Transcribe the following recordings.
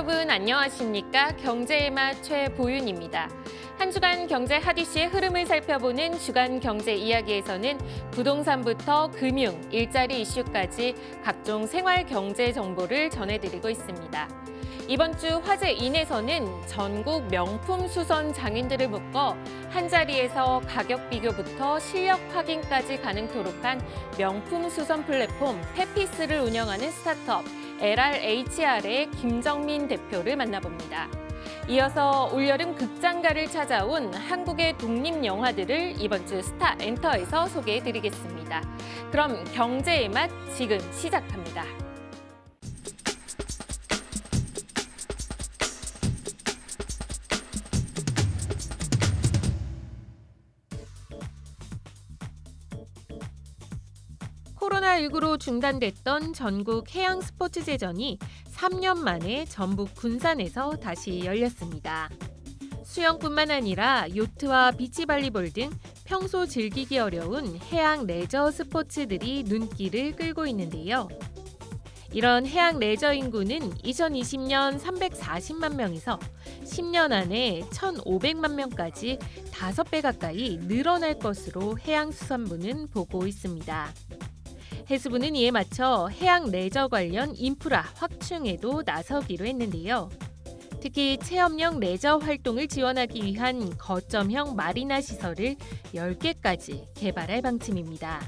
여러분 안녕하십니까? 경제의 맛 최보윤입니다. 한 주간 경제 핫이슈의 흐름을 살펴보는 주간 경제 이야기에서는 부동산부터 금융, 일자리 이슈까지 각종 생활 경제 정보를 전해드리고 있습니다. 이번 주 화제인에서는 전국 명품 수선 장인들을 묶어 한자리에서 가격 비교부터 실력 확인까지 가능토록 한 명품 수선 플랫폼 페피스를 운영하는 스타트업 LRHR의 김정민 대표를 만나봅니다. 이어서 올여름 극장가를 찾아온 한국의 독립영화들을 이번 주 스타엔터에서 소개해드리겠습니다. 그럼 경제의 맛 지금 시작합니다. 코로나19로 중단됐던 전국 해양 스포츠제전이 3년 만에 전북 군산에서 다시 열렸습니다. 수영뿐만 아니라 요트와 비치발리볼 등 평소 즐기기 어려운 해양 레저 스포츠들이 눈길을 끌고 있는데요. 이런 해양 레저 인구는 2020년 340만 명에서 10년 안에 1,500만 명까지 5배 가까이 늘어날 것으로 해양수산부는 보고 있습니다. 해수부는 이에 맞춰 해양 레저 관련 인프라 확충에도 나서기로 했는데요. 특히 체험형 레저 활동을 지원하기 위한 거점형 마리나 시설을 10개까지 개발할 방침입니다.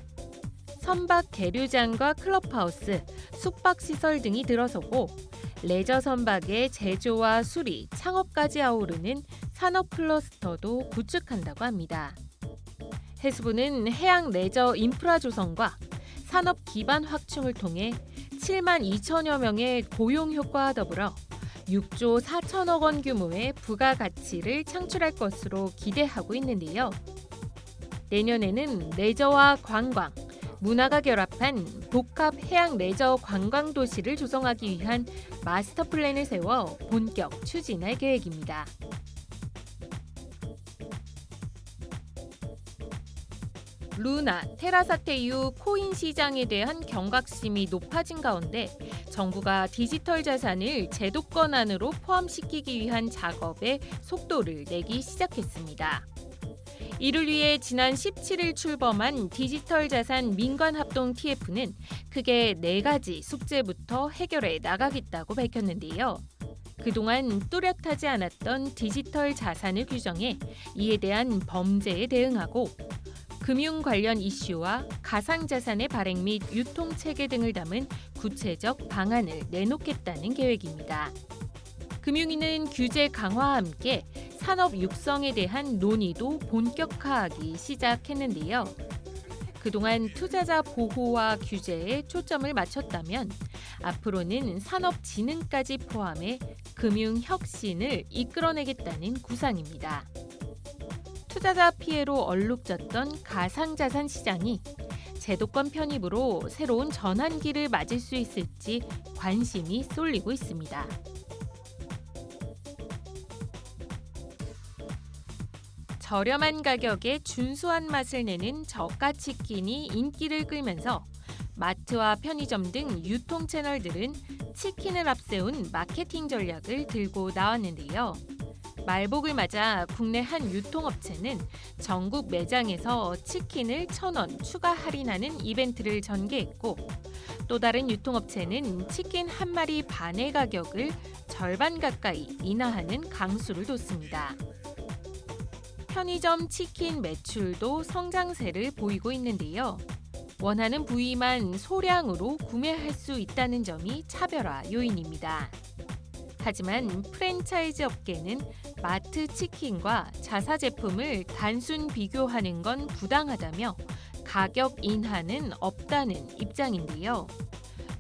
선박 계류장과 클럽하우스, 숙박시설 등이 들어서고 레저 선박의 제조와 수리, 창업까지 아우르는 산업 클러스터도 구축한다고 합니다. 해수부는 해양 레저 인프라 조성과 산업 기반 확충을 통해 7만 2천여 명의 고용 효과와 더불어 6조 4천억 원 규모의 부가가치를 창출할 것으로 기대하고 있는데요. 내년에는 레저와 관광, 문화가 결합한 복합 해양 레저 관광 도시를 조성하기 위한 마스터 플랜을 세워 본격 추진할 계획입니다. 루나, 테라 사태 이후 코인 시장에 대한 경각심이 높아진 가운데 정부가 디지털 자산을 제도권 안으로 포함시키기 위한 작업에 속도를 내기 시작했습니다. 이를 위해 지난 17일 출범한 디지털 자산 민관합동 TF는 크게 4가지 숙제부터 해결해 나가겠다고 밝혔는데요. 그동안 뚜렷하지 않았던 디지털 자산을 규정해 이에 대한 범죄에 대응하고 금융 관련 이슈와 가상자산의 발행 및 유통체계 등을 담은 구체적 방안을 내놓겠다는 계획입니다. 금융위는 규제 강화와 함께 산업 육성에 대한 논의도 본격화하기 시작했는데요. 그동안 투자자 보호와 규제에 초점을 맞췄다면 앞으로는 산업진흥까지 포함해 금융혁신을 이끌어내겠다는 구상입니다. 투자자 피해로 얼룩졌던 가상자산 시장이 제도권 편입으로 새로운 전환기를 맞을 수 있을지 관심이 쏠리고 있습니다. 저렴한 가격에 준수한 맛을 내는 저가 치킨이 인기를 끌면서 마트와 편의점 등 유통 채널들은 치킨을 앞세운 마케팅 전략을 들고 나왔는데요. 말복을 맞아 국내 한 유통업체는 전국 매장에서 치킨을 1,000원 추가 할인하는 이벤트를 전개했고 또 다른 유통업체는 치킨 한 마리 반의 가격을 절반 가까이 인하하는 강수를 뒀습니다. 편의점 치킨 매출도 성장세를 보이고 있는데요. 원하는 부위만 소량으로 구매할 수 있다는 점이 차별화 요인입니다. 하지만 프랜차이즈 업계는 마트 치킨과 자사 제품을 단순 비교하는 건 부당하다며 가격 인하는 없다는 입장인데요.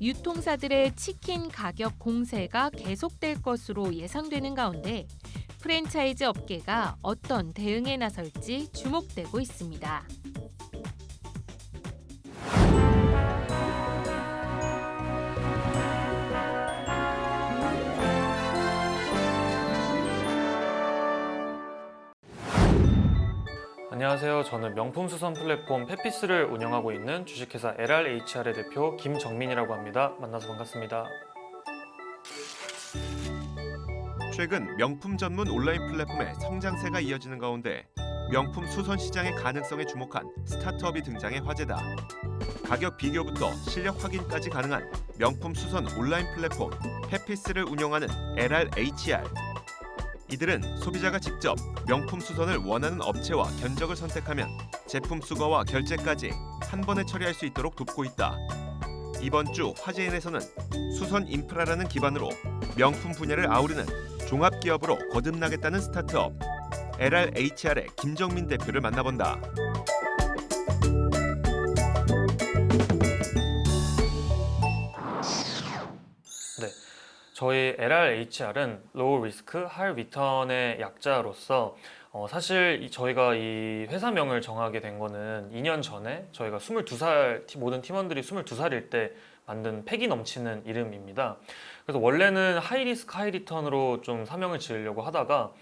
유통사들의 치킨 가격 공세가 계속될 것으로 예상되는 가운데 프랜차이즈 업계가 어떤 대응에 나설지 주목되고 있습니다. 안녕하세요. 저는 명품 수선 플랫폼 페피스를 운영하고 있는 주식회사 LRHR의 대표 김정민이라고 합니다. 만나서 반갑습니다. 최근 명품 전문 온라인 플랫폼의 성장세가 이어지는 가운데 명품 수선 시장의 가능성에 주목한 스타트업이 등장해 화제다. 가격 비교부터 실력 확인까지 가능한 명품 수선 온라인 플랫폼 페피스를 운영하는 LRHR. 이들은 소비자가 직접 명품 수선을 원하는 업체와 견적을 선택하면 제품 수거와 결제까지 한 번에 처리할 수 있도록 돕고 있다. 이번 주 화제인에서는 수선 인프라라는 기반으로 명품 분야를 아우르는 종합기업으로 거듭나겠다는 스타트업 LRHR의 김정민 대표를 만나본다. 네, 저희 LRHR은 Low Risk, High Return의 약자로서 사실 저희가 이 회사명을 정하게 된 거는 2년 전에 저희가 22살, 모든 팀원들이 22살일 때 만든 패기 넘치는 이름입니다. 그래서 원래는 하이 리스크 하이 리턴으로 좀 사명을 지으려고 하다가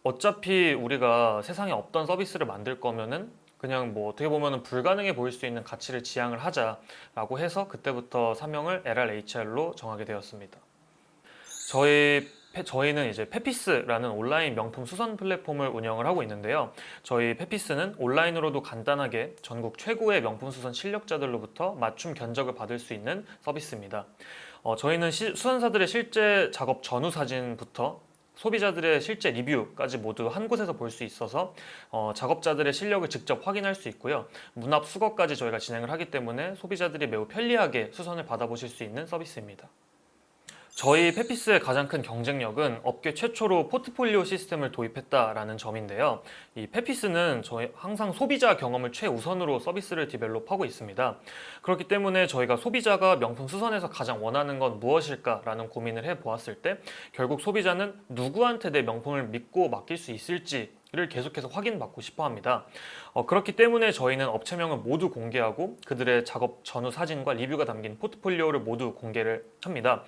어차피 우리가 세상에 없던 서비스를 만들 거면은 그냥 뭐 어떻게 보면은 불가능해 보일 수 있는 가치를 지향을 하자라고 해서 그때부터 사명을 LRHR로 정하게 되었습니다. 저희는 이제 페피스라는 온라인 명품 수선 플랫폼을 운영을 하고 있는데요. 저희 페피스는 온라인으로도 간단하게 전국 최고의 명품 수선 실력자들로부터 맞춤 견적을 받을 수 있는 서비스입니다. 저희는 수선사들의 실제 작업 전후 사진부터 소비자들의 실제 리뷰까지 모두 한 곳에서 볼 수 있어서 작업자들의 실력을 직접 확인할 수 있고요. 문합 수거까지 저희가 진행을 하기 때문에 소비자들이 매우 편리하게 수선을 받아보실 수 있는 서비스입니다. 저희 페피스의 가장 큰 경쟁력은 업계 최초로 포트폴리오 시스템을 도입했다라는 점인데요. 이 페피스는 저희 항상 소비자 경험을 최우선으로 서비스를 디벨롭하고 있습니다. 그렇기 때문에 저희가 소비자가 명품 수선에서 가장 원하는 건 무엇일까라는 고민을 해보았을 때 결국 소비자는 누구한테 내 명품을 믿고 맡길 수 있을지를 계속해서 확인받고 싶어 합니다. 그렇기 때문에 저희는 업체명을 모두 공개하고 그들의 작업 전후 사진과 리뷰가 담긴 포트폴리오를 모두 공개를 합니다.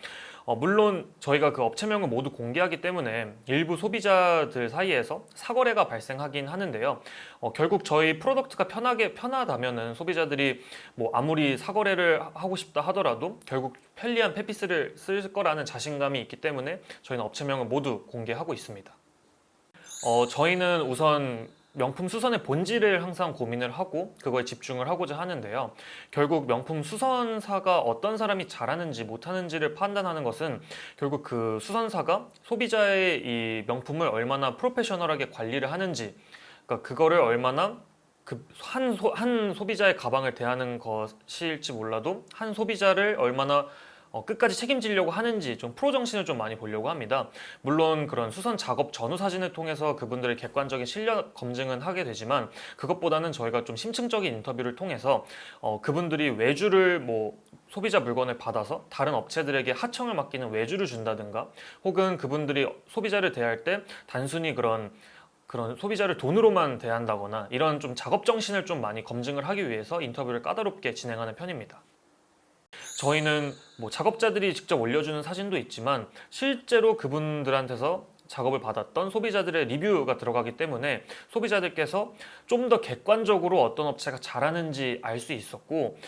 물론 저희가 그 업체명을 모두 공개하기 때문에 일부 소비자들 사이에서 사거래가 발생하긴 하는데요. 결국 저희 프로덕트가 편하다면은 소비자들이 뭐 아무리 사거래를 하고 싶다 하더라도 결국 편리한 페피스를 쓸 거라는 자신감이 있기 때문에 저희는 업체명을 모두 공개하고 있습니다. 저희는 우선 명품 수선의 본질을 항상 고민을 하고 그거에 집중을 하고자 하는데요. 결국 명품 수선사가 어떤 사람이 잘하는지 못하는지를 판단하는 것은 결국 그 수선사가 소비자의 이 명품을 얼마나 프로페셔널하게 관리를 하는지, 그러니까 그거를 얼마나 한 소비자의 가방을 대하는 것일지 몰라도 한 소비자를 얼마나 끝까지 책임지려고 하는지 좀 프로 정신을 좀 많이 보려고 합니다. 물론 그런 수선 작업 전후 사진을 통해서 그분들의 객관적인 실력 검증은 하게 되지만 그것보다는 저희가 좀 심층적인 인터뷰를 통해서 그분들이 외주를 소비자 물건을 받아서 다른 업체들에게 하청을 맡기는 외주를 준다든가 혹은 그분들이 소비자를 대할 때 단순히 그런 소비자를 돈으로만 대한다거나 이런 좀 작업 정신을 좀 많이 검증을 하기 위해서 인터뷰를 까다롭게 진행하는 편입니다. 저희는 작업자들이 직접 올려주는 사진도 있지만 실제로 그분들한테서 작업을 받았던 소비자들의 리뷰가 들어가기 때문에 소비자들께서 좀 더 객관적으로 어떤 업체가 잘하는지 알 수 있었고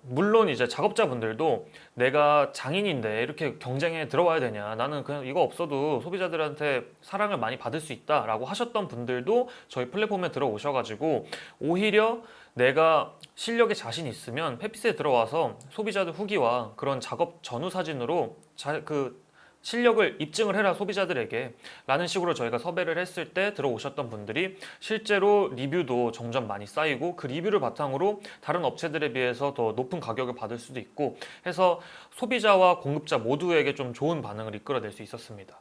물론 이제 작업자분들도 내가 장인인데 이렇게 경쟁에 들어와야 되냐, 나는 그냥 이거 없어도 소비자들한테 사랑을 많이 받을 수 있다라고 하셨던 분들도 저희 플랫폼에 들어오셔가지고 오히려 내가 실력에 자신 있으면 페피스에 들어와서 소비자들 후기와 그런 작업 전후 사진으로 실력을 입증을 해라 소비자들에게 라는 식으로 저희가 섭외를 했을 때 들어오셨던 분들이 실제로 리뷰도 점점 많이 쌓이고 그 리뷰를 바탕으로 다른 업체들에 비해서 더 높은 가격을 받을 수도 있고 해서 소비자와 공급자 모두에게 좀 좋은 반응을 이끌어낼 수 있었습니다.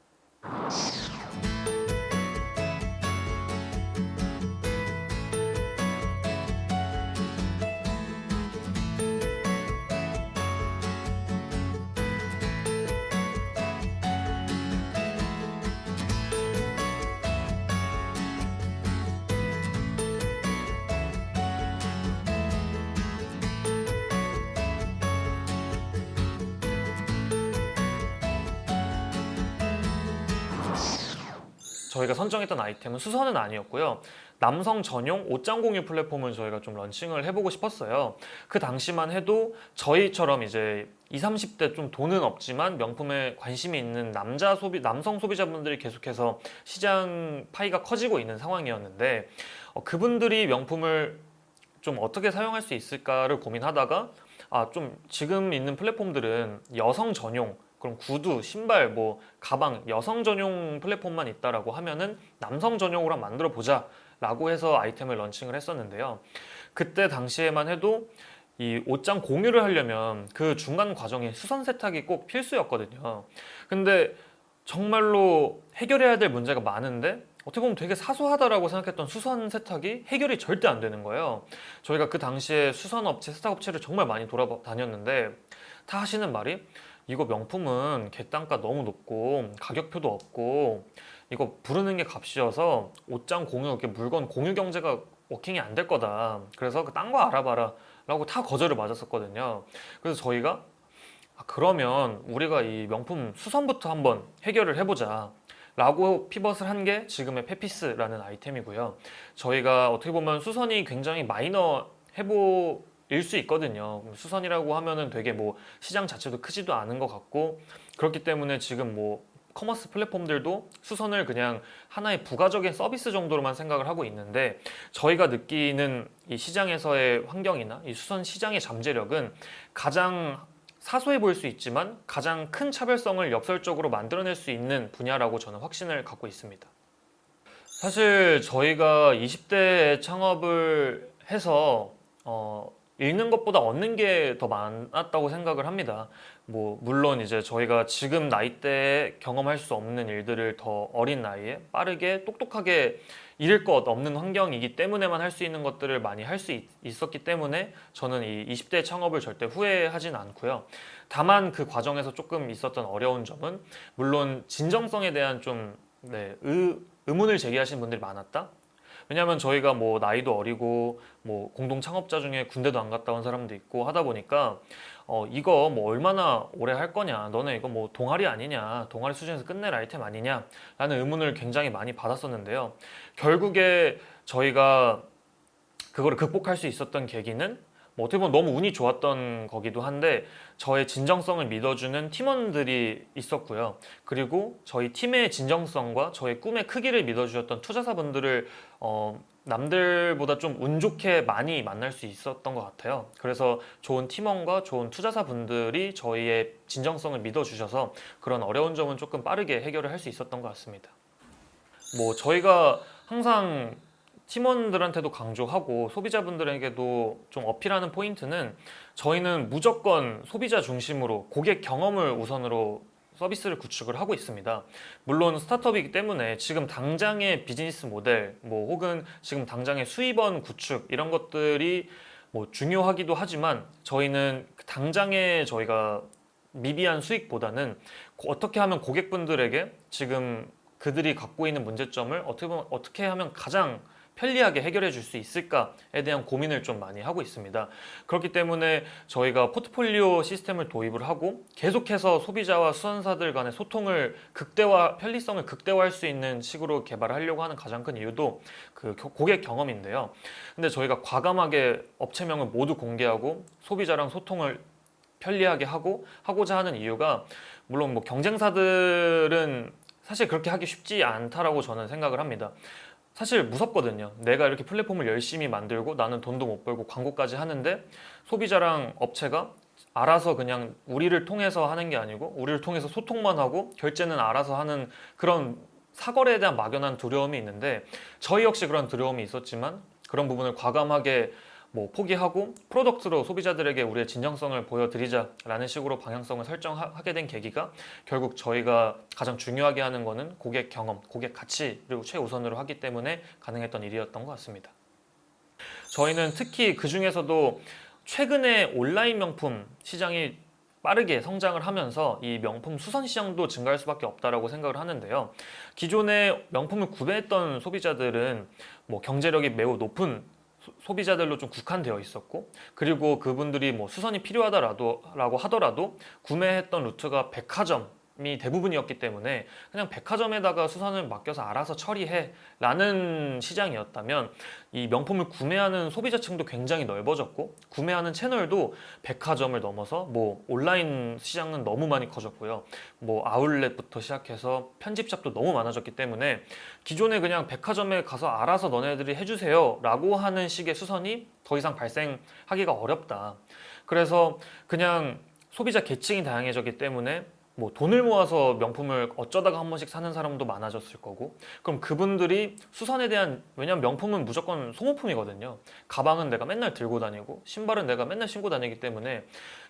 저희가 선정했던 아이템은 수선은 아니었고요. 남성 전용 옷장 공유 플랫폼을 저희가 좀 런칭을 해보고 싶었어요. 그 당시만 해도 저희처럼 이제 20, 30대 좀 돈은 없지만 명품에 관심이 있는 남성 소비자분들이 계속해서 시장 파이가 커지고 있는 상황이었는데 그분들이 명품을 좀 어떻게 사용할 수 있을까를 고민하다가 좀 지금 있는 플랫폼들은 여성 전용 그럼 구두, 신발, 뭐 가방, 여성 전용 플랫폼만 있다라고 하면은 남성 전용으로 한번 만들어 보자 라고 해서 아이템을 런칭을 했었는데요. 그때 당시에만 해도 이 옷장 공유를 하려면 그 중간 과정에 수선 세탁이 꼭 필수였거든요. 근데 정말로 해결해야 될 문제가 많은데 어떻게 보면 되게 사소하다라고 생각했던 수선 세탁이 해결이 절대 안 되는 거예요. 저희가 그 당시에 수선업체, 세탁업체를 정말 많이 돌아다녔는데 다 하시는 말이 이거 명품은 객단가 너무 높고 가격표도 없고 이거 부르는 게 값이어서 옷장 공유, 이렇게 물건 공유 경제가 워킹이 안 될 거다. 그래서 딴 거 알아봐라 라고 다 거절을 맞았었거든요. 그래서 저희가 그러면 우리가 이 명품 수선부터 한번 해결을 해보자 라고 피벗을 한 게 지금의 페피스라는 아이템이고요. 저희가 어떻게 보면 수선이 굉장히 마이너 해보일 수 있거든요. 수선이라고 하면은 되게 뭐 시장 자체도 크지도 않은 것 같고 그렇기 때문에 지금 뭐 커머스 플랫폼들도 수선을 그냥 하나의 부가적인 서비스 정도로만 생각을 하고 있는데 저희가 느끼는 이 시장에서의 환경이나 이 수선 시장의 잠재력은 가장 사소해 보일 수 있지만 가장 큰 차별성을 역설적으로 만들어낼 수 있는 분야라고 저는 확신을 갖고 있습니다. 사실 저희가 20대에 창업을 해서 잃는 것보다 얻는 게 더 많았다고 생각을 합니다. 뭐 물론 이제 저희가 지금 나이대에 경험할 수 없는 일들을 더 어린 나이에 빠르게 똑똑하게 잃을 것 없는 환경이기 때문에만 할 수 있는 것들을 많이 할 수 있었기 때문에 저는 이 20대 창업을 절대 후회하진 않고요. 다만 그 과정에서 조금 있었던 어려운 점은 물론 진정성에 대한 좀 의문을 제기하시는 분들이 많았다. 왜냐하면 저희가 뭐 나이도 어리고 뭐 공동 창업자 중에 군대도 안 갔다 온 사람도 있고 하다 보니까 이거 뭐 얼마나 오래 할 거냐, 너네 이거 뭐 동아리 아니냐, 동아리 수준에서 끝낼 아이템 아니냐 라는 의문을 굉장히 많이 받았었는데요. 결국에 저희가 그거를 극복할 수 있었던 계기는 뭐 어떻게 보면 너무 운이 좋았던 거기도 한데 저의 진정성을 믿어주는 팀원들이 있었고요. 그리고 저희 팀의 진정성과 저의 꿈의 크기를 믿어주셨던 투자사분들을 남들보다 좀 운 좋게 많이 만날 수 있었던 것 같아요. 그래서 좋은 팀원과 좋은 투자사분들이 저희의 진정성을 믿어주셔서 그런 어려운 점은 조금 빠르게 해결을 할 수 있었던 것 같습니다. 뭐 저희가 항상 팀원들한테도 강조하고 소비자분들에게도 좀 어필하는 포인트는 저희는 무조건 소비자 중심으로 고객 경험을 우선으로 서비스를 구축을 하고 있습니다. 물론 스타트업이기 때문에 지금 당장의 비즈니스 모델 뭐 혹은 지금 당장의 수입원 구축 이런 것들이 뭐 중요하기도 하지만 저희는 당장의 저희가 미비한 수익보다는 어떻게 하면 고객분들에게 지금 그들이 갖고 있는 문제점을 어떻게 하면 가장 편리하게 해결해 줄 수 있을까에 대한 고민을 좀 많이 하고 있습니다. 그렇기 때문에 저희가 포트폴리오 시스템을 도입을 하고 계속해서 소비자와 수선사들 간의 소통을 편리성을 극대화할 수 있는 식으로 개발을 하려고 하는 가장 큰 이유도 그 고객 경험인데요. 근데 저희가 과감하게 업체명을 모두 공개하고 소비자랑 소통을 편리하게 하고자 하는 이유가 물론 뭐 경쟁사들은 사실 그렇게 하기 쉽지 않다라고 저는 생각을 합니다. 사실 무섭거든요. 내가 이렇게 플랫폼을 열심히 만들고 나는 돈도 못 벌고 광고까지 하는데 소비자랑 업체가 알아서 그냥 우리를 통해서 하는 게 아니고 우리를 통해서 소통만 하고 결제는 알아서 하는 그런 사거리에 대한 막연한 두려움이 있는데 저희 역시 그런 두려움이 있었지만 그런 부분을 과감하게 뭐 포기하고 프로덕트로 소비자들에게 우리의 진정성을 보여드리자라는 식으로 방향성을 설정하게 된 계기가 결국 저희가 가장 중요하게 하는 거는 고객 경험, 고객 가치를 최우선으로 하기 때문에 가능했던 일이었던 것 같습니다. 저희는 특히 그 중에서도 최근에 온라인 명품 시장이 빠르게 성장을 하면서 이 명품 수선 시장도 증가할 수밖에 없다라고 생각을 하는데요. 기존에 명품을 구매했던 소비자들은 뭐 경제력이 매우 높은 소비자들로 좀 국한되어 있었고 그리고 그분들이 뭐 수선이 필요하다라고 하더라도 구매했던 루트가 백화점 대부분이었기 때문에 그냥 백화점에다가 수선을 맡겨서 알아서 처리해 라는 시장이었다면 이 명품을 구매하는 소비자층도 굉장히 넓어졌고 구매하는 채널도 백화점을 넘어서 뭐 온라인 시장은 너무 많이 커졌고요. 뭐 아울렛부터 시작해서 편집샵도 너무 많아졌기 때문에 기존에 그냥 백화점에 가서 알아서 너네들이 해주세요 라고 하는 식의 수선이 더 이상 발생하기가 어렵다. 그래서 그냥 소비자 계층이 다양해졌기 때문에 뭐 돈을 모아서 명품을 어쩌다가 한 번씩 사는 사람도 많아졌을 거고 그럼 그분들이 수선에 대한 왜냐면 명품은 무조건 소모품이거든요. 가방은 내가 맨날 들고 다니고 신발은 내가 맨날 신고 다니기 때문에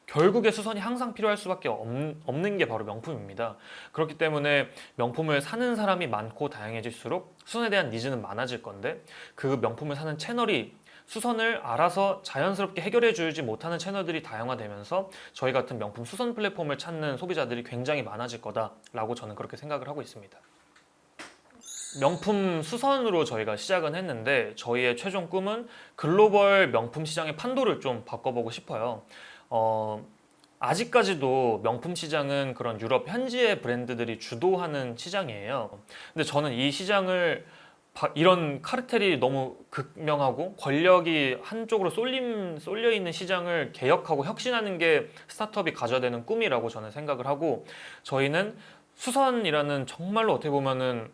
결국에 수선이 항상 필요할 수밖에 없는 게 바로 명품입니다. 그렇기 때문에 명품을 사는 사람이 많고 다양해질수록 수선에 대한 니즈는 많아질 건데 그 명품을 사는 채널이 수선을 알아서 자연스럽게 해결해 주지 못하는 채널들이 다양화되면서 저희 같은 명품 수선 플랫폼을 찾는 소비자들이 굉장히 많아질 거다라고 저는 그렇게 생각을 하고 있습니다. 명품 수선으로 저희가 시작은 했는데 저희의 최종 꿈은 글로벌 명품 시장의 판도를 좀 바꿔보고 싶어요. 아직까지도 명품 시장은 그런 유럽 현지의 브랜드들이 주도하는 시장이에요. 근데 저는 이 시장을 이런 카르텔이 너무 극명하고 권력이 한쪽으로 쏠려 있는 시장을 개혁하고 혁신하는 게 스타트업이 가져야 되는 꿈이라고 저는 생각을 하고 저희는 수선이라는 정말로 어떻게 보면은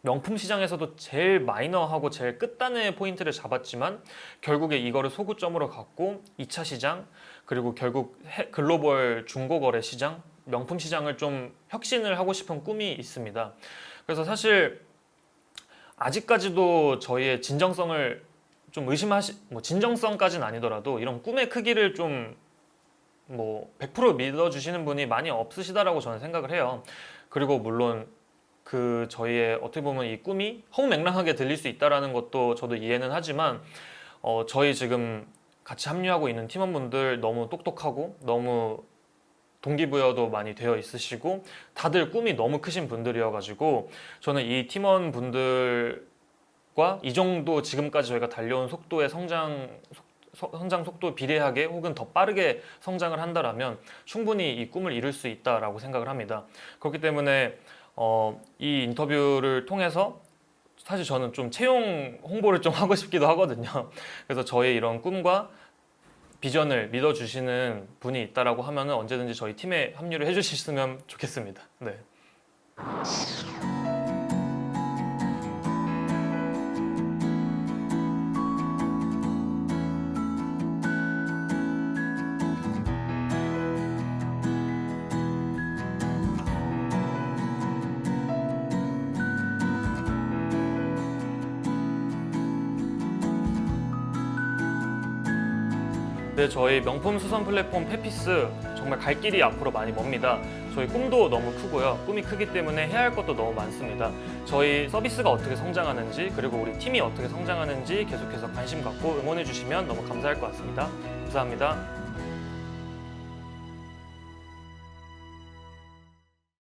명품 시장에서도 제일 마이너하고 제일 끝단의 포인트를 잡았지만 결국에 이거를 소구점으로 갖고 2차 시장 그리고 결국 글로벌 중고거래 시장, 명품 시장을 좀 혁신을 하고 싶은 꿈이 있습니다. 그래서 사실 아직까지도 저희의 진정성을 좀 뭐 진정성까지는 아니더라도 이런 꿈의 크기를 좀 뭐 100% 믿어주시는 분이 많이 없으시다라고 저는 생각을 해요. 그리고 물론 그 저희의 어떻게 보면 이 꿈이 허무맹랑하게 들릴 수 있다라는 것도 저도 이해는 하지만 저희 지금 같이 합류하고 있는 팀원분들 너무 똑똑하고 너무 동기부여도 많이 되어 있으시고 다들 꿈이 너무 크신 분들이어가지고 저는 이 팀원분들과 이 정도 지금까지 저희가 달려온 속도의 성장 속도 비례하게 혹은 더 빠르게 성장을 한다라면 충분히 이 꿈을 이룰 수 있다라고 생각을 합니다. 그렇기 때문에 이 인터뷰를 통해서 사실 저는 좀 채용 홍보를 좀 하고 싶기도 하거든요. 그래서 저의 이런 꿈과 비전을 믿어주시는 분이 있다라고 하면은 언제든지 저희 팀에 합류를 해주셨으면 좋겠습니다. 네. 네, 저희 명품 수선 플랫폼 페피스 정말 갈 길이 앞으로 많이 멉니다. 저희 꿈도 너무 크고요. 꿈이 크기 때문에 해야 할 것도 너무 많습니다. 저희 서비스가 어떻게 성장하는지 그리고 우리 팀이 어떻게 성장하는지 계속해서 관심 갖고 응원해 주시면 너무 감사할 것 같습니다. 감사합니다.